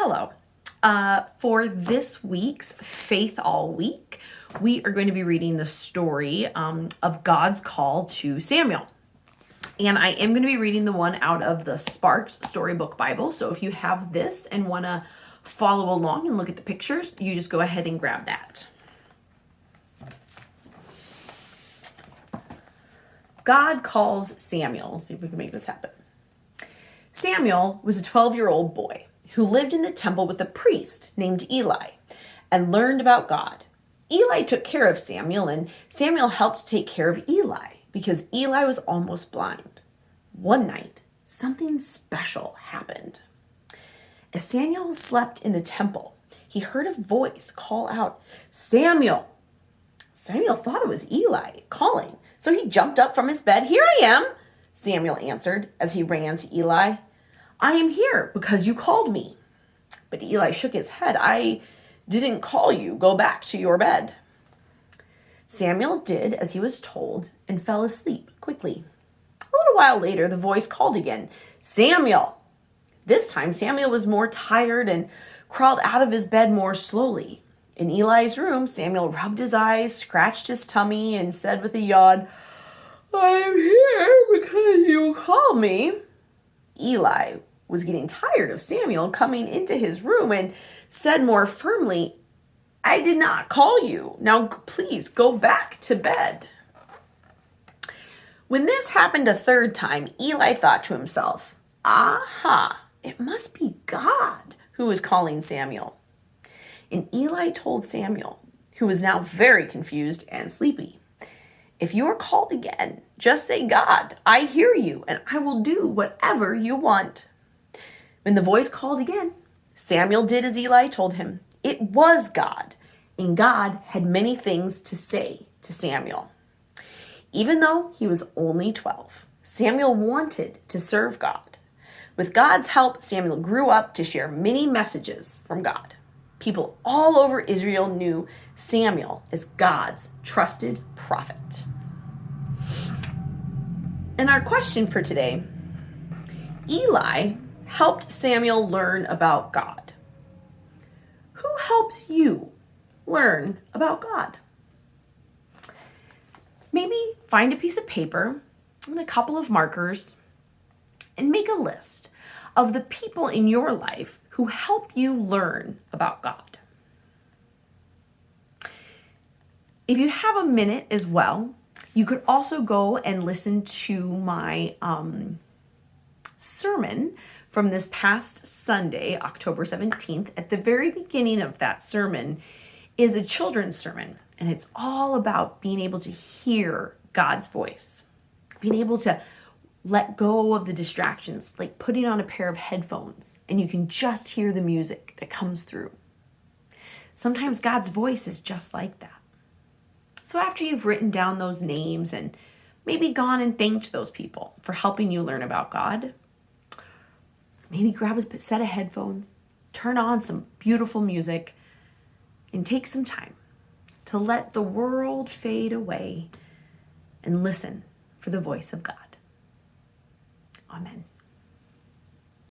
Hello. For this week's Faith All Week, we are going to be reading the story of God's call to Samuel. And I am going to be reading the one out of the Sparks Storybook Bible. So if you have this and want to follow along and look at the pictures, you just go ahead and grab that. God calls Samuel. Let's see if we can make this happen. Samuel was a 12-year-old boy who lived in the temple with a priest named Eli and learned about God. Eli took care of Samuel, and Samuel helped take care of Eli because Eli was almost blind. One night, something special happened. As Samuel slept in the temple, he heard a voice call out, "Samuel!" Samuel thought it was Eli calling, so he jumped up from his bed. "Here I am," Samuel answered as he ran to Eli. "I am here because you called me." But Eli shook his head. "I didn't call you. Go back to your bed." Samuel did as he was told and fell asleep quickly. A little while later, the voice called again, "Samuel!" This time, Samuel was more tired and crawled out of his bed more slowly. In Eli's room, Samuel rubbed his eyes, scratched his tummy, and said with a yawn, "I am here because you called me." Eli was getting tired of Samuel coming into his room and said more firmly, "I did not call you. Now please go back to bed." When this happened a third time, Eli thought to himself, "Aha, it must be God who is calling Samuel." And Eli told Samuel, who was now very confused and sleepy, "If you are called again, just say, 'God, I hear you, and I will do whatever you want.'" When the voice called again, Samuel did as Eli told him. It was God, and God had many things to say to Samuel. Even though he was only 12, Samuel wanted to serve God. With God's help, Samuel grew up to share many messages from God. People all over Israel knew Samuel as God's trusted prophet. And our question for today, Eli helped Samuel learn about God. Who helps you learn about God? Maybe find a piece of paper and a couple of markers and make a list of the people in your life who help you learn about God. If you have a minute as well, you could also go and listen to my sermon from this past Sunday, October 17th. At the very beginning of that sermon is a children's sermon, and it's all about being able to hear God's voice, being able to let go of the distractions, like putting on a pair of headphones, and you can just hear the music that comes through. Sometimes God's voice is just like that. So after you've written down those names and maybe gone and thanked those people for helping you learn about God, maybe grab a set of headphones, turn on some beautiful music, and take some time to let the world fade away and listen for the voice of God. Amen.